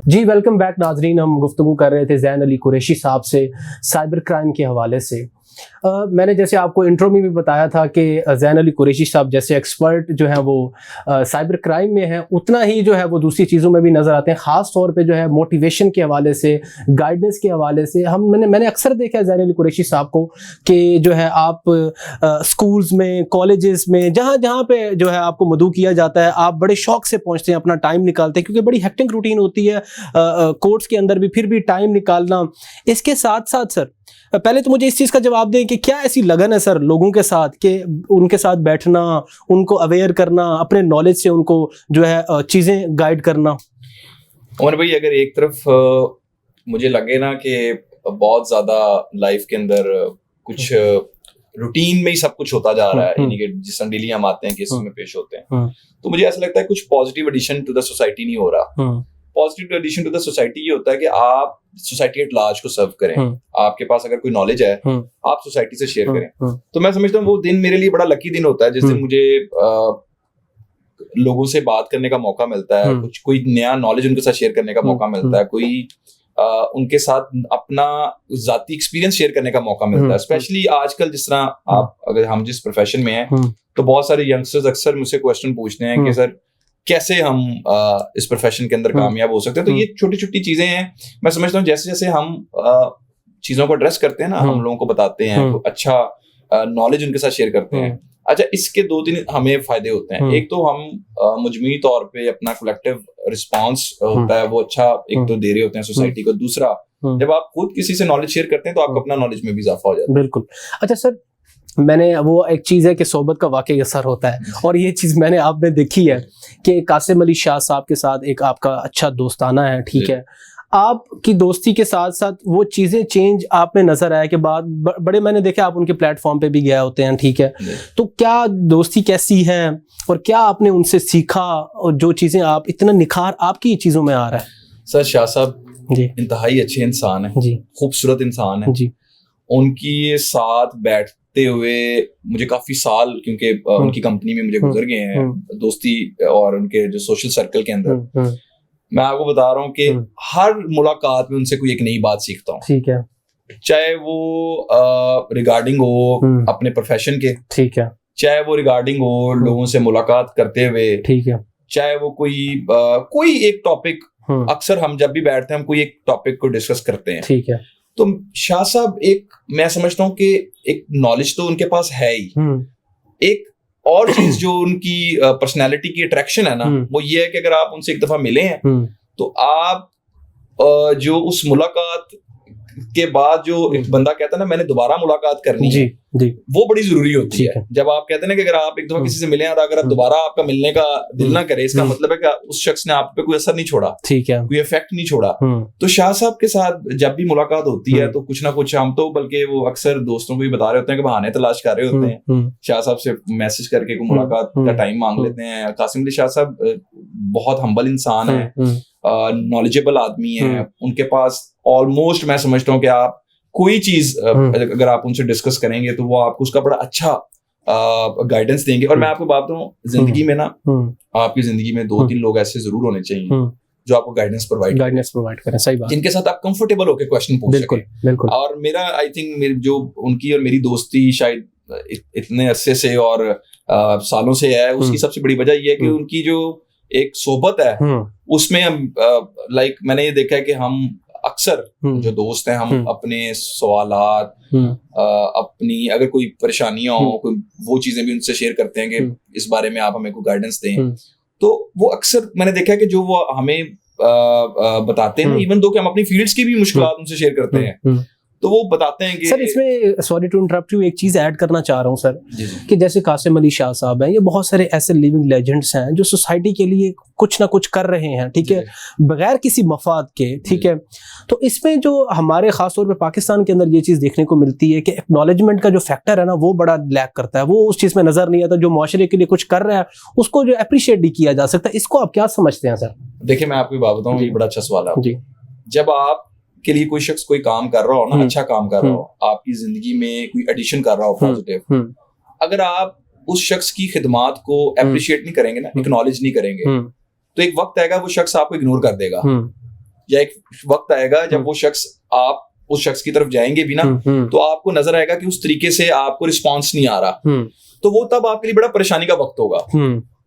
जी welcome back नाजरीन। हम गुफ्तगू कर रहे थे ज़ैन अली कुरैशी साहब से साइबर क्राइम के हवाले से। मैंने जैसे आपको इंट्रो में भी बताया था कि ज़ैन अली कुरैशी साहब जैसे एक्सपर्ट जो हैं वो साइबर क्राइम में हैं, उतना ही जो है वो दूसरी चीज़ों में भी नज़र आते हैं। ख़ास तौर पे जो है मोटिवेशन के हवाले से, गाइडेंस के हवाले से मैंने अक्सर देखा है ज़ैन अली कुरैशी साहब को कि जो है आप स्कूल्स में, कॉलेजेस में, जहाँ जहाँ पे जो है आपको मदऊ किया जाता है, आप बड़े शौक से पहुँचते हैं, अपना टाइम निकालते हैं, क्योंकि बड़ी हेक्टिक रूटीन होती है कोर्ट्स के अंदर भी, फिर भी टाइम निकालना। इसके साथ साथ सर पहले तो मुझे इस चीज़ का जवाब दें कि क्या ऐसी लगन है सर लोगों के साथ कि उनके साथ बैठना, उनको अवेयर करना, अपने नॉलेज से उनको जो है चीज़ें गाइड करना। उमर भाई, अगर एक तरफ मुझे लगे ना कि बहुत ज़्यादा लाइफ के अंदर कुछ रूटीन में ही सब कुछ होता जा रहा है, यानी कि जिस तरह डेली हम आते हैं केसेस में पेश होते हैं, तो मुझे ऐसा लगता है कुछ positive addition to the society नहीं हो रहा। Positive addition to the society ये होता है कि आप सोसाइटी एट लार्ज को सर्व करें। आपके पास अगर कोई नॉलेज है, आप सोसाइटी से शेयर करें। तो मैं समझता हूँ वो दिन मेरे लिए बड़ा लकी दिन होता है जिस दिन मुझे लोगों से बात करने का मौका मिलता है, कुछ कोई नया नॉलेज उनके साथ शेयर करने का मौका मिलता है, कोई उनके साथ अपना जाती एक्सपीरियंस शेयर करने का मौका मिलता है। स्पेशली आजकल जिस तरह आप, अगर हम जिस प्रोफेशन में हैं, तो बहुत सारे यंगस्टर्स अक्सर मुझसे क्वेश्चन पूछते हैं कि सर कैसे हम इस प्रोफेशन के अंदर कामयाब हो सकते हैं। तो ये छोटी छोटी चीजें हैं। मैं समझता हूँ जैसे जैसे हम चीजों को एड्रेस करते हैं ना, हम लोगों को बताते हैं, तो अच्छा नॉलेज उनके साथ शेयर करते हैं। अच्छा, इसके दो तीन हमें फायदे होते हैं। एक तो हम मजमूई तौर पे अपना कलेक्टिव रिस्पांस होता है वो अच्छा एक तो दे रहे होते हैं सोसाइटी को। दूसरा, जब आप खुद किसी से नॉलेज शेयर करते हैं तो आपको अपना नॉलेज में भी इजाफा हो जाता है। बिल्कुल। अच्छा सर, मैंने वो एक चीज़ है कि सोबत का वाकई असर होता है, और ये चीज़ मैंने आप में देखी है कि कासिम अली शाह साहब के साथ एक आपका अच्छा दोस्ताना है, ठीक है। आपकी दोस्ती के साथ साथ वो चीज़ें चेंज आप में नज़र आया के बाद बड़े मैंने देखा आप उनके प्लेटफॉर्म पे भी गए होते हैं, ठीक है। तो क्या दोस्ती कैसी है और क्या आपने उनसे सीखा, और जो चीज़ें आप इतना निखार आपकी चीज़ों में आ रहा है? सर, शाह साहब जी इंतहाई अच्छे इंसान है जी, खूबसूरत इंसान है जी। उनकी साथ बैठते हुए मुझे काफी साल, क्योंकि उनकी कंपनी में मुझे गुजर गए हैं दोस्ती और उनके जो सोशल सर्कल के अंदर, मैं आपको बता रहा हूँ कि हर मुलाकात में उनसे कोई एक नई बात सीखता हूँ, ठीक है। चाहे वो रिगार्डिंग हो अपने प्रोफेशन के, ठीक है, चाहे वो रिगार्डिंग हो लोगों से मुलाकात करते हुए, ठीक है, चाहे वो कोई एक टॉपिक, अक्सर हम जब भी बैठते हैं हम कोई एक टॉपिक को डिस्कस करते हैं, ठीक है। तो शाह साहब मैं समझता हूँ कि एक नॉलेज तो उनके पास है ही, एक और चीज जो उनकी पर्सनैलिटी की अट्रैक्शन है ना, वो ये है कि अगर आप उनसे एक दफा मिले हैं तो आप जो उस मुलाकात के बाद जो एक बंदा कहता है ना मैंने दोबारा मुलाकात करनी है जी, वो बड़ी जरूरी होती है। जब आप कहते हैं ना कि अगर आप एक दफा किसी से मिले हैं तो अगर आप दोबारा आपका मिलने का दिल ना करे, इसका मतलब है कि उस शख्स ने आप पे कोई असर नहीं छोड़ा, ठीक है, कोई इफेक्ट नहीं छोड़ा। तो शाह साहब के साथ जब भी मुलाकात होती है तो कुछ ना कुछ, हम तो बल्कि वो अक्सर दोस्तों को भी बता रहे होते हैं कि बहाने तलाश कर रहे होते हैं, शाह साहब से मैसेज करके कोई मुलाकात का टाइम मांग लेते हैं। कासिम अली शाह साहब बहुत हम्बल इंसान है, नॉलेजेबल आदमी है। उनके पास ऑलमोस्ट मैं समझता हूँ कि आप कोई चीज अगर आप उनसे डिस्कस करेंगे तो वो आपको उसका बड़ा अच्छा गाइडेंस देंगे। और मैं आपको बात बताऊं, जिंदगी में ना आपकी जिंदगी में 2-3 लोग ऐसे जरूर होने चाहिए जो आपको गाइडेंस प्रोवाइड करें, सही बात, जिनके साथ आप कंफर्टेबल होकर क्वेश्चन पूछ सकें। बिल्कुल। और मेरा आई थिंक जो उनकी और मेरी दोस्ती शायद इतने अरसे से और सालों से है, उसकी सबसे बड़ी वजह यह है कि उनकी जो एक सोबत है उसमें हम मैंने ये देखा है कि हम अक्सर जो दोस्त हैं हम अपने सवालात, अपनी अगर कोई परेशानियां हो, कोई वो चीजें भी उनसे शेयर करते हैं कि इस बारे में आप हमें कोई गाइडेंस दें। तो वो अक्सर मैंने देखा है कि जो वो हमें बताते हैं, इवन दो कि हम अपनी फील्ड्स की भी मुश्किलात उनसे शेयर करते हैं, तो वो बताते हैं कि सर, इसमें सॉरी टू इंटरप्ट यू, एक चीज ऐड करना चाह रहा हूँ सर, कि जैसे कासिम अली शाह साहब हैं, ये बहुत सारे ऐसे लिविंग लेजेंड्स हैं जो सोसाइटी के लिए कुछ ना कुछ कर रहे हैं, ठीक है, बगैर किसी मफाद के, ठीक है। तो इसमें जो हमारे खासतौर पे पाकिस्तान के अंदर ये चीज देखने को मिलती है कि एक्नॉलेजमेंट का जो फैक्टर है ना वो बड़ा लैक करता है, वो उस चीज में नजर नहीं आता। जो मुआशरे के लिए कुछ कर रहा है उसको जो अप्रिशिएट नहीं किया जा सकता। इसको आप क्या समझते हैं सर? देखिए, मैं आपको बात बताऊँ, ये बड़ा अच्छा सवाल है जी। जब आप के लिए कोई शख्स कोई काम कर रहा हो ना, अच्छा काम कर रहा हो, आपकी जिंदगी में कोई एडिशन कर रहा हो पॉजिटिव, अगर आप उस शख्स की खिदमात को अप्रिशिएट नहीं करेंगे ना, एक्नॉलेज नहीं करेंगे, तो एक वक्त आएगा वो शख्स आपको इग्नोर कर देगा। या एक वक्त आएगा जब वो शख्स, आप उस शख्स की तरफ जाएंगे भी ना, तो आपको नजर आएगा कि उस तरीके से आपको रिस्पॉन्स नहीं आ रहा, तो वो तब आपके लिए बड़ा परेशानी का वक्त होगा।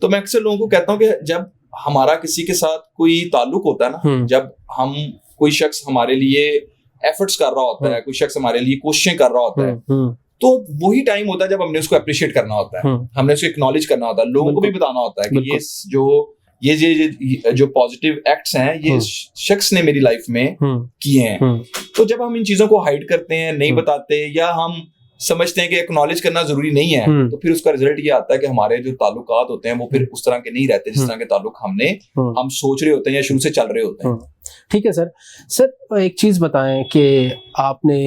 तो मैं अक्सर लोगों को कहता हूँ कि जब हमारा किसी के साथ कोई ताल्लुक होता है ना, जब हम कोई शख्स हमारे लिए एफर्ट्स कर रहा होता है, कोई शख्स हमारे लिए कोशिशें कर रहा होता है, तो वही टाइम होता है जब हमने उसको अप्रिशिएट करना होता है, हमने उसको एक्नॉलेज करना होता है, लोगों को भी बताना होता है कि ये जो पॉजिटिव एक्ट्स हैं ये शख्स ने मेरी लाइफ में किए हैं। तो जब हम इन चीजों को हाइड करते हैं, नहीं बताते, या हम समझते हैं कि एक्नॉलेज करना जरूरी नहीं है, तो फिर उसका रिजल्ट ये आता है कि हमारे जो ताल्लुकात होते हैं वो फिर उस तरह के नहीं रहते जिस तरह के ताल्लुक हम सोच रहे होते हैं या शुरू से चल रहे होते हैं। ठीक है सर एक चीज़ बताएं कि आपने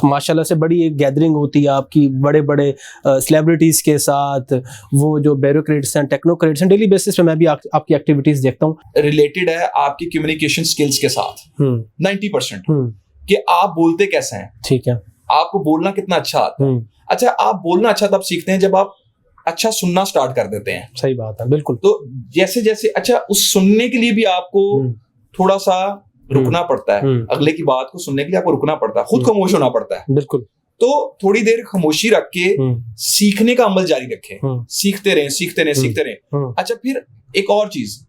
माशाल्लाह से बड़ी एक गैदरिंग होती है आपकी बड़े बड़े सेलिब्रिटीज़ के साथ, वो जो ब्यूरोक्रेट्स हैं, टेक्नोक्रेट्स हैं, डेली बेसिस पे मैं भी आपकी एक्टिविटीज़ देखता हूँ। रिलेटेड है आपकी कम्युनिकेशन स्किल्स के साथ 90% कि आप बोलते कैसे हैं। ठीक है, आपको बोलना कितना अच्छा आता है। अच्छा, आप बोलना अच्छा तब सीखते हैं जब आप अच्छा सुनना स्टार्ट कर देते हैं। सही बात है, बिल्कुल। तो जैसे जैसे अच्छा, उस सुनने के लिए भी आपको थोड़ा सा रुकना पड़ता है, अगले की बात को सुनने के लिए आपको रुकना पड़ता है, खुद खामोश होना पड़ता है। बिल्कुल। तो थोड़ी देर खामोशी रख के सीखने का अमल जारी रखें, सीखते रहें। अच्छा, फिर एक और चीज,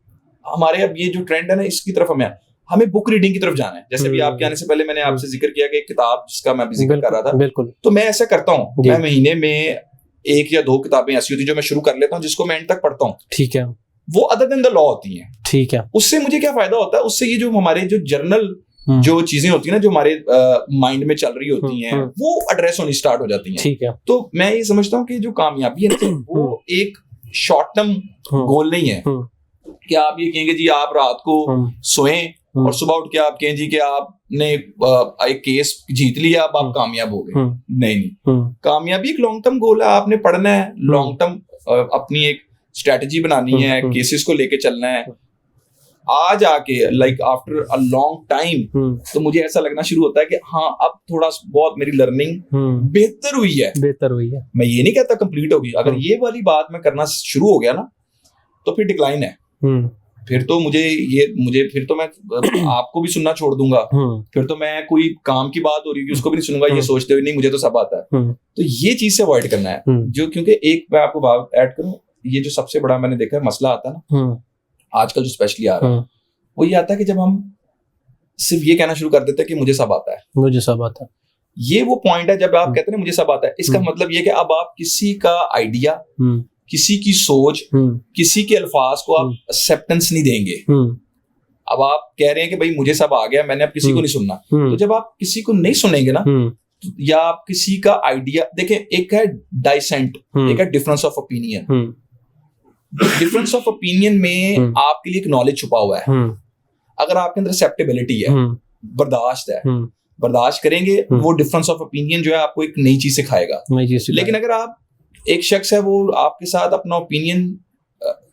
हमारे अब ये जो ट्रेंड है ना, इसकी तरफ हमें बुक रीडिंग की तरफ जाना है। जैसे भी आपके आने से पहले मैंने आपसे जिक्र किया कि एक किताब जिसका मैं जिक्र कर रहा था, बिल्कुल। तो मैं ऐसा करता हूँ, मैं महीने में 1 या 2 किताबें ऐसी होती है जो मैं शुरू कर लेता हूँ, जिसको मैं एंड तक पढ़ता हूँ। ठीक है, वो अदर देन द लॉ होती हैं। ठीक है, उससे मुझे क्या फायदा होता है, उससे ये जो हमारे जो जर्नल जो चीजें होती है ना, जो हमारे माइंड में चल रही होती हैं, वो एड्रेस होनी स्टार्ट हो जाती हैं। ठीक है, तो मैं ये समझता हूँ कि जो कामयाबी है ना, वो एक शॉर्ट टर्म गोल नहीं है कि आप ये कहेंगे जी आप रात को सोएं और सुबह उठ के आप कहें जी कि आपने एक केस जीत लिया, अब आप कामयाब हो गए। नहीं, कामयाबी एक लॉन्ग टर्म गोल है। आपने पढ़ना है, लॉन्ग टर्म अपनी एक स्ट्रेटजी बनानी है, केसेस को लेके चलना है। आज आके like after a long time तो मुझे ऐसा लगना शुरू होता है कि हाँ, अब थोड़ा बहुत मेरी लर्निंग बेहतर हुई है। मैं ये नहीं कहता कंप्लीट होगी, अगर ये वाली बात मैं करना शुरू हो गया ना, तो फिर डिक्लाइन है। फिर तो फिर तो मैं आपको भी सुनना छोड़ दूंगा, फिर तो मैं कोई काम की बात हो रही है उसको भी नहीं सुनूंगा, ये सोचते हुए नहीं मुझे तो सब आता है। तो ये चीज से अवॉइड करना है, जो क्योंकि एक मैं आपको बात ऐड करूं, ये जो सबसे बड़ा मैंने देखा है मसला आता है ना आजकल जो स्पेशली आ रहा है, वो ये आता है कि जब हम सिर्फ ये कहना शुरू कर देते हैं कि मुझे सब आता है। ये वो पॉइंट है जब आप कहते हैं मुझे सब आता है, इसका मतलब ये कि अब आप किसी का आइडिया, किसी की सोच, किसी के अल्फाज को आप एक्सेप्टेंस नहीं देंगे। अब आप कह रहे हैं कि भाई मुझे सब आ गया, मैंने अब किसी को नहीं सुनना। तो जब आप किसी को नहीं सुनेंगे ना, या आप किसी का आइडिया देखें, एक है डाइसेंट, एक है difference of opinion. Difference of opinion में आपके लिए एक नॉलेज छुपा हुआ है। अगर आपके अंदर एक्सेप्टेबिलिटी है, बर्दाश्त करेंगे, वो डिफरेंस ऑफ ओपिनियन जो है आपको एक नई चीज सिखाएगा। लेकिन अगर आप एक शख्स है, वो आपके साथ अपना ओपिनियन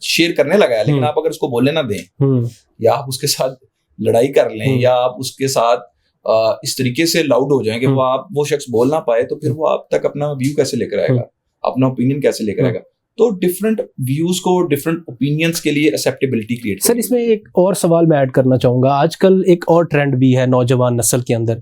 शेयर करने लगा है, लेकिन आप अगर उसको बोलने ना दें, या आप उसके साथ लड़ाई कर लें, या आप उसके साथ इस तरीके से लाउड हो जाएं कि वो शख्स बोल ना पाए, तो फिर वो आप तक अपना व्यू कैसे लेकर आएगा, अपना ओपिनियन कैसे लेकर आएगा। तो डिफरेंट व्यूज को, डिफरेंट ओपिनियंस के लिए एक्सेप्टेबिलिटी क्रिएट। सर, इसमें एक और सवाल मैं ऐड करना चाहूंगा। आजकल एक और ट्रेंड भी है नौजवान नस्ल के अंदर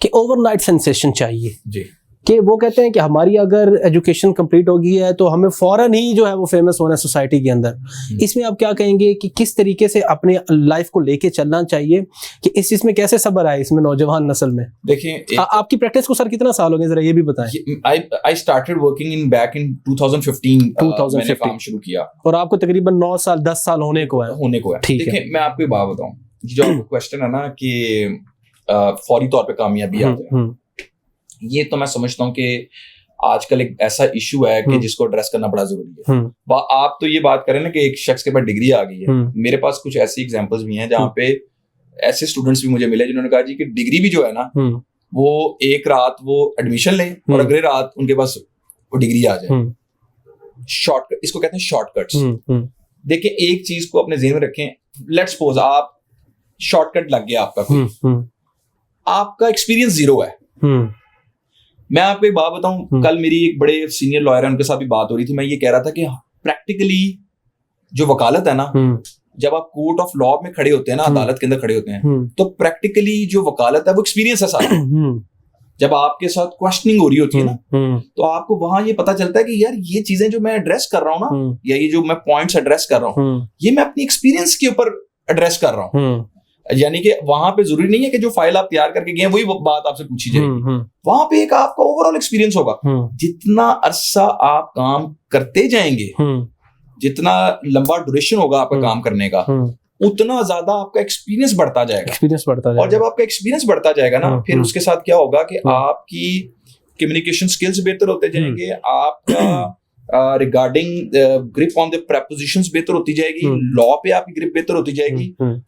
कि ओवरनाइट सेंसेशन चाहिए जी, कि वो कहते हैं कि हमारी अगर एजुकेशन कंप्लीट हो गई है तो हमें फौरन ही जो है वो फेमस होना है सोसाइटी के अंदर। इसमें आप क्या कहेंगे कि किस तरीके से अपने लाइफ को लेके चलना चाहिए, कि इस चीज में कैसे सब्र आए इसमें नौजवान नस्ल में? देखिए, आपकी प्रैक्टिस को सर कितना साल हो गए, जरा ये भी बताएं। I started working back in 2015 मैंने काम शुरू किया, और आपको तकरीबन 9 साल 10 साल होने को है। ठीक है, देखिए मैं आपको एक बात बताऊं, जो क्वेश्चन है ना कि फौरी तौर पे कामयाबी आ जाए, ये तो मैं समझता हूँ कि आजकल एक ऐसा इशू है कि जिसको एड्रेस करना बड़ा जरूरी है। आप तो ये बात करें ना कि एक शख्स के पास डिग्री आ गई है, मेरे पास कुछ ऐसी एग्जांपल्स भी हैं जहाँ पे ऐसे स्टूडेंट्स भी मुझे मिले जिन्होंने कहा जी कि डिग्री भी जो है ना, वो एक रात वो एडमिशन ले और अगले रात उनके पास वो डिग्री आ जाए। शॉर्टकट, इसको कहते हैं शॉर्टकट्स। देखिए, एक चीज को अपने ज़हन में रखें, लेट्स सपोज आप शॉर्टकट लग गया आपका, आपका एक्सपीरियंस 0 है। मैं आपको एक बात बताऊं, कल मेरी एक बड़े सीनियर लॉयर है, उनके साथ भी बात हो रही थी। मैं ये कह रहा था कि प्रैक्टिकली जो वकालत है ना, जब आप कोर्ट ऑफ लॉ में खड़े होते हैं ना, अदालत के अंदर खड़े होते हैं, तो प्रैक्टिकली जो वकालत है वो एक्सपीरियंस है सारा। जब आपके साथ क्वेश्चनिंग हो रही होती है ना, तो आपको वहां ये पता चलता है कि यार ये चीजें जो मैं एड्रेस कर रहा हूँ ना, या ये जो मैं पॉइंट्स एड्रेस कर रहा हूँ, ये मैं अपनी एक्सपीरियंस के ऊपर एड्रेस कर रहा हूँ। यानी कि वहां पे जरूरी नहीं है कि जो फाइल आप तैयार करके गए वही बात आपसे पूछी जाएगी, वहां पे एक आपका ओवरऑल एक्सपीरियंस होगा। जितना अरसा आप काम करते जाएंगे, जितना लंबा ड्यूरेशन होगा आपका काम करने का, उतना ज्यादा आपका एक्सपीरियंस बढ़ता जाएगा। और जब आपका एक्सपीरियंस बढ़ता जाएगा ना, फिर उसके साथ क्या होगा कि आपकी कम्युनिकेशन स्किल्स बेहतर होते जाएंगे, आपका regarding grip on the prepositions बेहतर होती जाएगी, लॉ पे आपकी ग्रिप बेहतर होती जाएगी,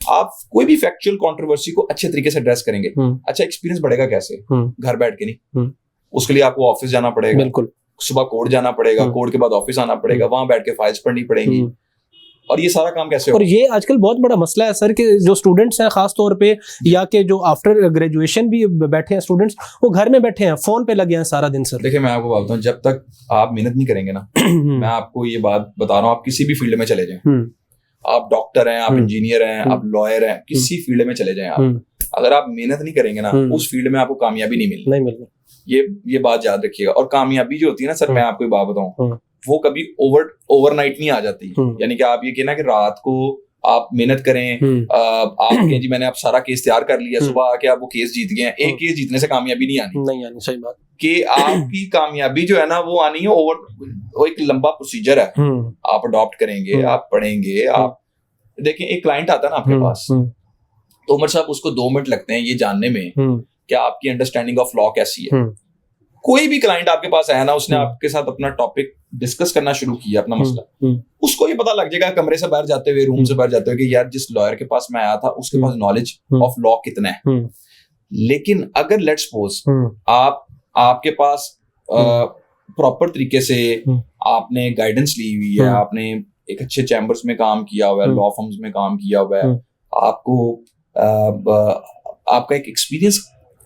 आप कोई भी फैक्चुअल कंट्रोवर्सी को अच्छे तरीके से एड्रेस करेंगे। अच्छा, एक्सपीरियंस बढ़ेगा कैसे? घर बैठ के नहीं, उसके लिए आपको ऑफिस जाना पड़ेगा, बिल्कुल सुबह कोर्ट जाना पड़ेगा, कोर्ट के बाद ऑफिस आना पड़ेगा, वहां बैठ के फाइल्स पढ़नी पड़ेंगी, और ये सारा काम कैसे होगा? और ये आजकल बहुत बड़ा मसला है सर कि जो स्टूडेंट्स हैं खास तौर पे, या कि जो आफ्टर ग्रेजुएशन भी बैठे हैं स्टूडेंट्स, वो घर में बैठे हैं, फोन पे लगे हैं सारा दिन। सर देखिए, मैं आपको बताता हूँ, जब तक आप मेहनत नहीं करेंगे ना, मैं आपको ये बात बता रहा हूँ, आप किसी भी फील्ड में चले जाएं, आप डॉक्टर हैं, आप इंजीनियर हैं, आप लॉयर हैं, किसी फील्ड में चले जाएं आप, अगर आप मेहनत नहीं करेंगे ना, उस फील्ड में आपको कामयाबी नहीं मिलनी। ये बात याद रखिएगा। और कामयाबी जो होती है ना सर, मैं आपको एक बात बताऊं, वो कभी ओवरनाइट नहीं आ जाती। यानी कि आप ये कहना कि रात को आप मेहनत करें, आप कहें जी मैंने आप सारा केस तैयार कर लिया, सुबह आके आप वो केस जीत गए, एक केस जीतने से कामयाबी नहीं आनी। सही बात कि आपकी कामयाबी जो है ना वो आनी है वो एक लंबा प्रोसीजर है। आप अडॉप्ट करेंगे, आप पढ़ेंगे, आप देखें एक क्लाइंट आता है ना आपके पास, तो उमर साहब उसको 2 मिनट लगते हैं ये जानने में कि आपकी अंडरस्टैंडिंग ऑफ लॉ कैसी है। कोई भी क्लाइंट आपके पास आया ना, उसने आपके साथ अपना टॉपिक डिस्कस करना शुरू किया, अपना मसला, उसको ये पता लग जाएगा कमरे से बाहर जाते हुए, रूम से बाहर जाते हुए, कि यार जिस लॉयर के पास मैं आया था उसके पास नॉलेज ऑफ लॉ कितना है। लेकिन अगर लेट्स सपोज आपके पास प्रॉपर तरीके से आपने गाइडेंस ली हुई है, आपने एक अच्छे चैम्बर्स में काम किया हुआ है, लॉ फर्म्स में काम किया हुआ है, आपको आपका एक एक्सपीरियंस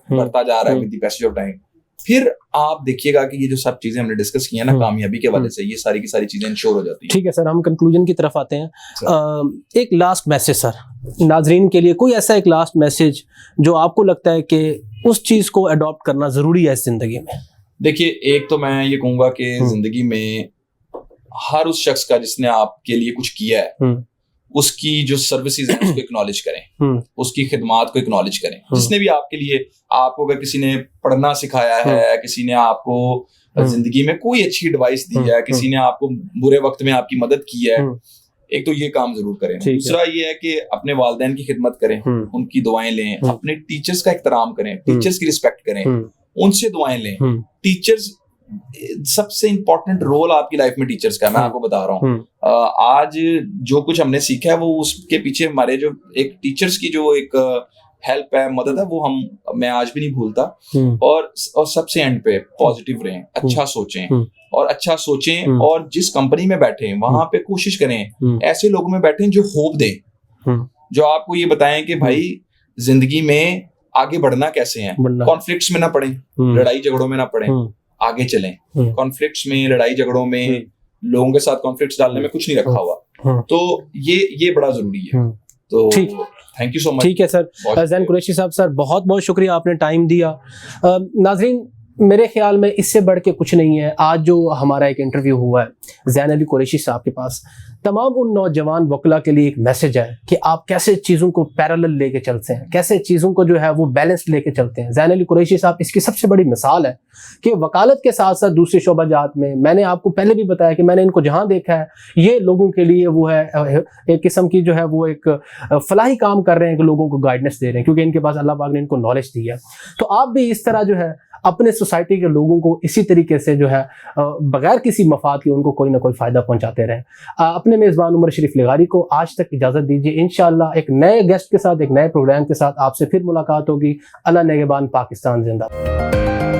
बढ़ता जा रहा है with the passage of time, फिर आप देखिएगा कि ये जो सब चीजें हमने डिस्कस की है ना, कामयाबी के हवाले से ये सारी की सारी चीजें इंश्योर हो जाती हैं। ठीक है सर, हम कंक्लूजन की तरफ आते हैं। एक लास्ट मैसेज सर नाजरीन के लिए, कोई ऐसा एक लास्ट मैसेज जो आपको लगता है कि उस चीज को अडॉप्ट करना जरूरी है इस जिंदगी में? देखिए, एक तो मैं ये कहूंगा कि जिंदगी में हर उस शख्स का जिसने आपके लिए कुछ किया है, उसकी जो सर्विसेज हैं उसको एक्नॉलेज करें, उसकी खिदमात को एक्नॉलेज करें। जिसने भी आपके लिए, आपको अगर किसी ने पढ़ना सिखाया है, किसी ने आपको जिंदगी में कोई अच्छी एडवाइस दी है, किसी ने आपको बुरे वक्त में आपकी मदद की है, एक तो ये काम जरूर करें। दूसरा ये है कि अपने वालिदैन की खिदमत करें, उनकी दुआएं लें, अपने टीचर्स का एहतराम करें, टीचर्स की रिस्पेक्ट करें, उनसे दुआएं लें। टीचर्स सबसे इंपॉर्टेंट रोल आपकी लाइफ में टीचर्स का है, मैं आपको बता रहा हूँ। आज जो कुछ हमने सीखा है वो उसके पीछे हमारे जो एक टीचर्स की जो एक हेल्प है, मदद है, वो मैं आज भी नहीं भूलता। और सबसे एंड पे पॉजिटिव रहें, अच्छा सोचें और अच्छा सोचें, और जिस कंपनी में बैठे वहां पे कोशिश करें ऐसे लोगों में बैठें जो होप दें, जो आपको ये बताएं कि भाई जिंदगी में आगे बढ़ना कैसे है, कॉन्फ्लिक्ट्स में ना पड़े, लड़ाई झगड़ों में ना पड़े, आगे चलें। कॉन्फ्लिक्ट्स में, लड़ाई झगड़ों में, लोगों के साथ कॉन्फ्लिक्ट्स डालने में कुछ नहीं रखा हुआ। तो ये बड़ा जरूरी है। तो थैंक यू सो मच। ठीक है सर, ज़ैन कुरैशी साहब, सर बहुत बहुत शुक्रिया, आपने टाइम दिया। नाज़रीन, मेरे ख्याल में इससे बढ़ के कुछ नहीं है। आज जो हमारा एक इंटरव्यू हुआ है ज़ैन अली कुरैशी साहब के पास, तमाम उन नौजवान वकला के लिए एक मैसेज है कि आप कैसे चीज़ों को पैरेलल लेके चलते हैं, कैसे चीज़ों को जो है वो बैलेंस लेके चलते हैं। ज़ैन अली कुरैशी साहब इसकी सबसे बड़ी मिसाल है कि वकालत के साथ साथ दूसरे शोबाजात में, मैंने आपको पहले भी बताया कि मैंने इनको जहाँ देखा है, ये लोगों के लिए वो है एक किस्म की जो है वो एक फलाही काम कर रहे हैं कि लोगों को गाइडेंस दे रहे हैं, क्योंकि इनके पास अल्लाह पाक ने इनको नॉलेज दी है। तो आप भी इस तरह जो है अपने सोसाइटी के लोगों को इसी तरीके से जो है बगैर किसी मफाद के उनको कोई ना कोई फ़ायदा पहुंचाते रहें। अपने मेज़बान उमर शरीफ लिगारी को आज तक इजाज़त दीजिए। इंशाअल्लाह एक नए गेस्ट के साथ, एक नए प्रोग्राम के साथ आपसे फिर मुलाकात होगी। अल्लाह नेगेबान, पाकिस्तान जिंदाबाद।